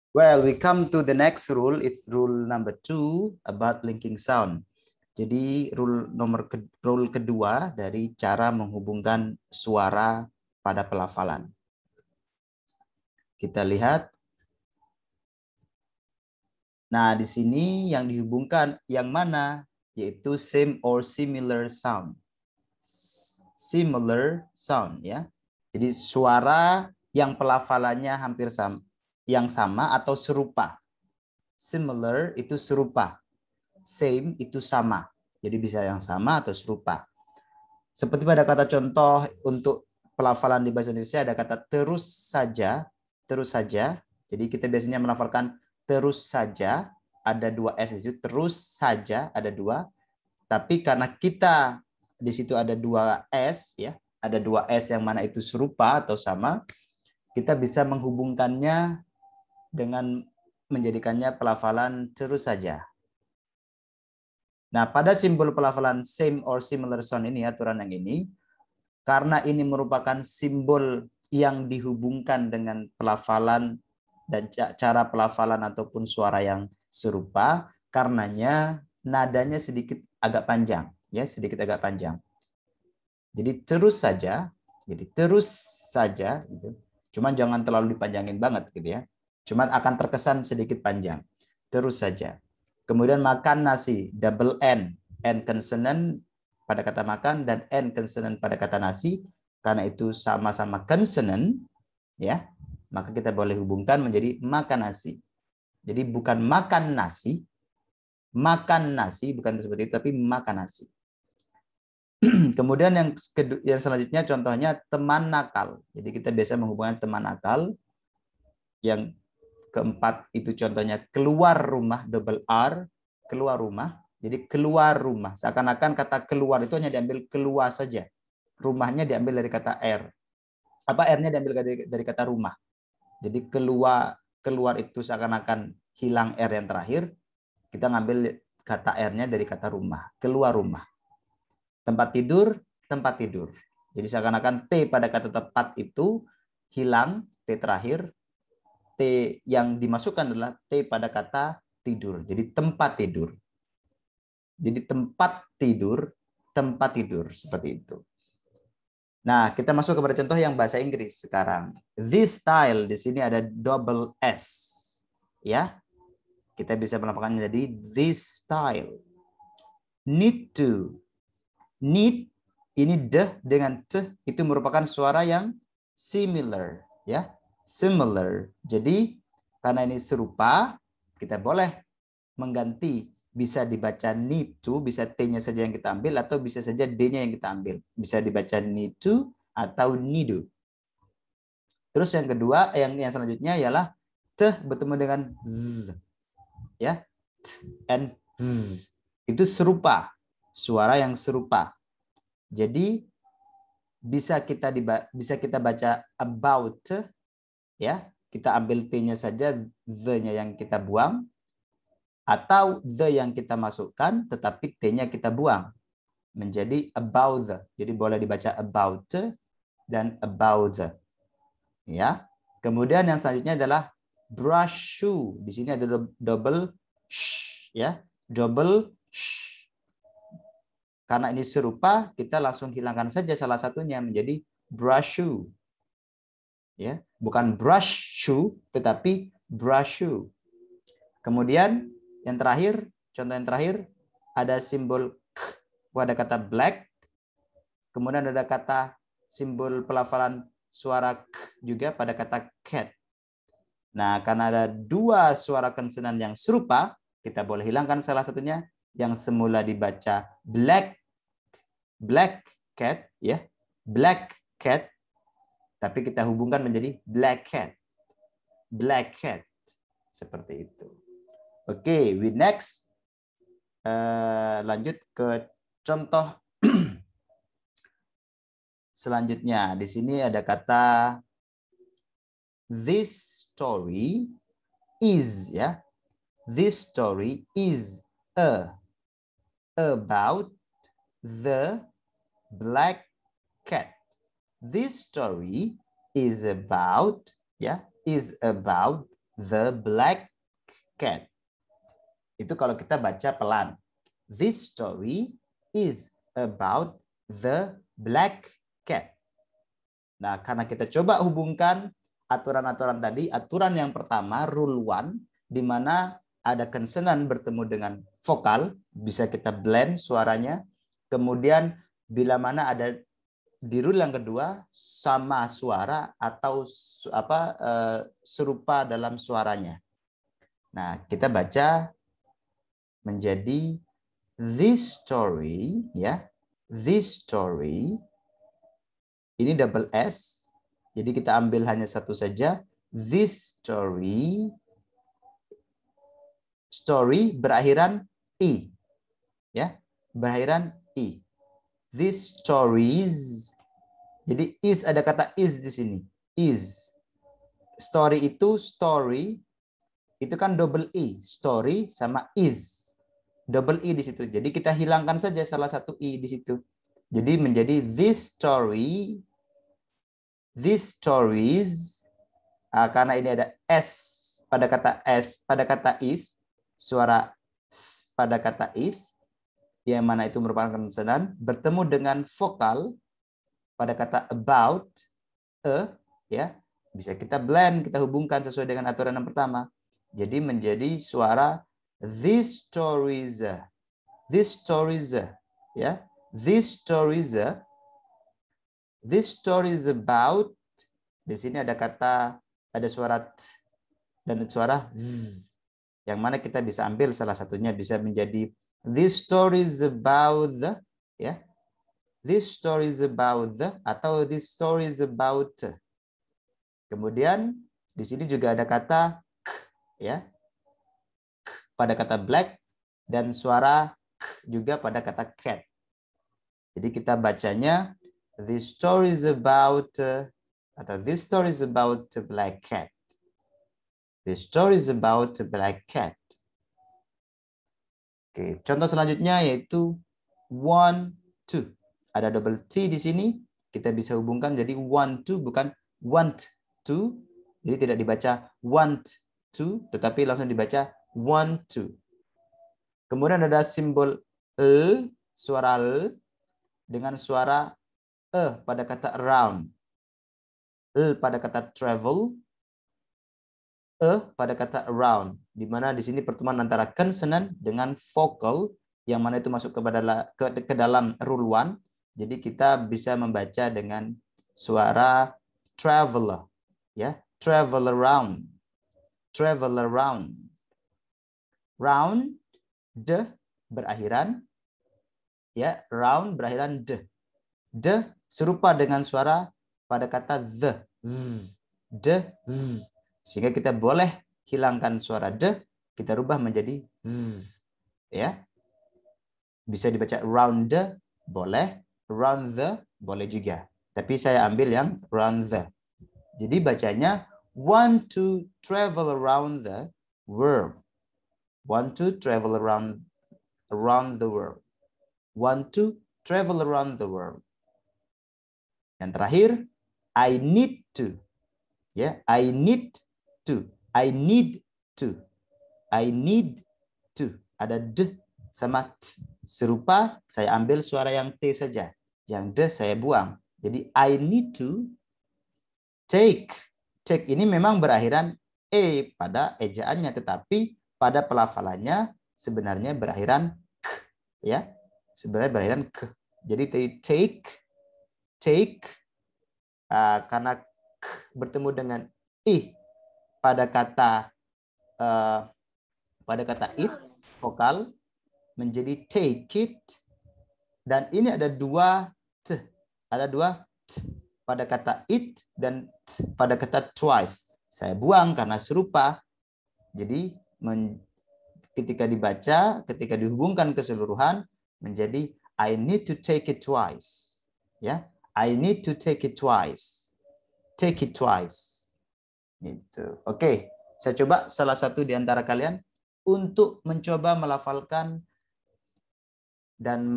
Well, we come to the next rule. It's rule number 2 about linking sound. Jadi rule kedua dari cara menghubungkan suara pada pelafalan. Kita lihat. Nah, di sini yang dihubungkan yang mana? Yaitu same or similar sound. Similar sound ya. Jadi suara yang pelafalannya hampir sama, yang sama atau serupa. Similar itu serupa. Same itu sama. Jadi bisa yang sama atau serupa. Seperti pada kata contoh untuk pelafalan di bahasa Indonesia ada kata terus saja, terus saja. Jadi kita biasanya melafalkan terus saja, ada 2 S di situ, terus saja ada 2. Tapi karena kita di situ ada 2 S ya, ada 2 S yang mana itu serupa atau sama, kita bisa menghubungkannya dengan menjadikannya pelafalan terus saja. Nah, pada simbol pelafalan same or similar sound ini, aturan yang ini, karena ini merupakan simbol yang dihubungkan dengan pelafalan dan cara pelafalan ataupun suara yang serupa, karenanya nadanya sedikit agak panjang, ya, sedikit agak panjang. Jadi terus saja, gitu. Cuman jangan terlalu dipanjangin banget gitu ya. Cuman akan terkesan sedikit panjang. Terus saja. Kemudian makan nasi, double N consonant pada kata makan dan N consonant pada kata nasi, karena itu sama-sama consonant ya, maka kita boleh hubungkan menjadi makan nasi. Jadi bukan makan nasi bukan seperti itu, tapi makan nasi. Kemudian yang selanjutnya contohnya teman nakal. Jadi kita biasa menghubungkan teman nakal. Yang keempat itu contohnya keluar rumah, double R, keluar rumah. Jadi keluar rumah. Seakan-akan kata keluar itu hanya diambil keluar saja. Rumahnya diambil dari kata R. R-nya diambil dari kata rumah. Jadi keluar itu seakan-akan hilang R yang terakhir. Kita ngambil kata R-nya dari kata rumah. Keluar rumah. Tempat tidur. Jadi seakan-akan T pada kata tepat itu hilang, T terakhir. T yang dimasukkan adalah T pada kata tidur. Jadi tempat tidur. Jadi tempat tidur seperti itu. Nah, kita masuk kepada contoh yang bahasa Inggris sekarang. This style di sini ada double S. Ya. Kita bisa melafalkannya jadi this style. Need to. Need ini de dengan t itu merupakan suara yang similar ya, similar. Jadi karena ini serupa, kita boleh mengganti, bisa dibaca need to, bisa t-nya saja yang kita ambil atau bisa saja d-nya yang kita ambil. Bisa dibaca need to atau need to. Terus yang kedua, yang selanjutnya ialah t bertemu dengan z ya, t and z. Itu serupa, suara yang serupa. Jadi bisa kita baca about ya, kita ambil t-nya saja, the-nya yang kita buang, atau the yang kita masukkan tetapi t-nya kita buang menjadi about the. Jadi boleh dibaca about dan about the. Ya. Kemudian yang selanjutnya adalah brush shoe. Di sini ada double sh ya, double sh. Karena ini serupa, kita langsung hilangkan saja salah satunya menjadi brush shoe. Ya, bukan brush shoe tetapi brush shoe. Kemudian yang terakhir, contoh yang terakhir ada simbol k pada kata black. Kemudian ada kata simbol pelafalan suara k juga pada kata cat. Nah, karena ada 2 suara konsonan yang serupa, kita boleh hilangkan salah satunya yang semula dibaca black cat ya, black cat, tapi kita hubungkan menjadi black cat seperti itu. Oke, we next lanjut ke contoh selanjutnya. Di sini ada kata this story is ya, this story is about the black cat. This story is about ya, is about the black cat. Itu kalau kita baca pelan. This story is about the black cat. Nah, karena kita coba hubungkan aturan-aturan tadi, aturan yang pertama, rule 1, di mana ada konsonan bertemu dengan vokal, bisa kita blend suaranya. Kemudian, bila mana ada di rule yang kedua, sama suara atau serupa dalam suaranya. Nah, kita baca menjadi this story, ya. This story, ini double S, jadi kita ambil hanya satu saja. This story, story berakhiran I, ya, berakhiran I. These stories, jadi is, ada kata is di sini, is. Story itu story, itu kan double I, story sama is, double I di situ. Jadi kita hilangkan saja salah satu I di situ. Jadi menjadi this story, these stories, karena ini ada S pada kata S, pada kata is, suara S pada kata is, yang mana itu merupakan konsonan, bertemu dengan vokal pada kata about, ya, bisa kita blend, kita hubungkan sesuai dengan aturan yang pertama. Jadi menjadi suara these stories, ya, these stories about. Di sini ada kata, ada suara t dan suara z, yang mana kita bisa ambil salah satunya, bisa menjadi this stories about the, ya, this stories about the, atau this stories about. Kemudian di sini juga ada kata k, ya, k pada kata black, dan suara k juga pada kata cat. Jadi kita bacanya this stories about, atau this story is about the black cat. This story is about the black cat. Oke, contoh selanjutnya yaitu want to. Ada double T di sini. Kita bisa hubungkan jadi want to, bukan want to. Jadi tidak dibaca want to, tetapi langsung dibaca want to. Kemudian ada simbol L, suara L, dengan suara pada kata around. L pada kata travel, pada kata around, di mana di sini pertemuan antara konsonan dengan vokal, yang mana itu masuk ke dalam rule 1. Jadi kita bisa membaca dengan suara traveler, ya, travel around, round, d berakhiran, ya, round berakhiran d serupa dengan suara pada kata the, sehingga kita boleh hilangkan suara d, kita rubah menjadi ya. Bisa dibaca round the, boleh, round the, boleh juga. Tapi saya ambil yang round the. Jadi bacanya want to travel around the world. Want to travel around the world. Want to travel around the world. Yang terakhir, I need to. Ya, I need to. I need to. I need to. Ada d sama t. Serupa, saya ambil suara yang t saja. Yang d saya buang. Jadi I need to take. Take ini memang berakhiran e pada ejaannya, tetapi pada pelafalannya sebenarnya berakhiran k. Ya, sebenarnya berakhiran k. Jadi take, karena k bertemu dengan i pada kata it, vokal, menjadi take it, dan ini ada dua t pada kata it dan t pada kata twice. Saya buang karena serupa. Jadi ketika dibaca, ketika dihubungkan keseluruhan menjadi I need to take it twice. Ya, I need to take it twice. Take it twice. Gitu. Oke, saya coba salah satu di antara kalian untuk mencoba melafalkan dan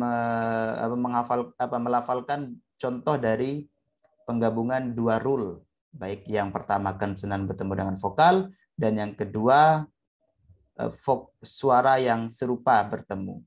melafalkan contoh dari penggabungan dua rule, baik yang pertama konsonan bertemu dengan vokal Dan yang kedua, suara yang serupa bertemu.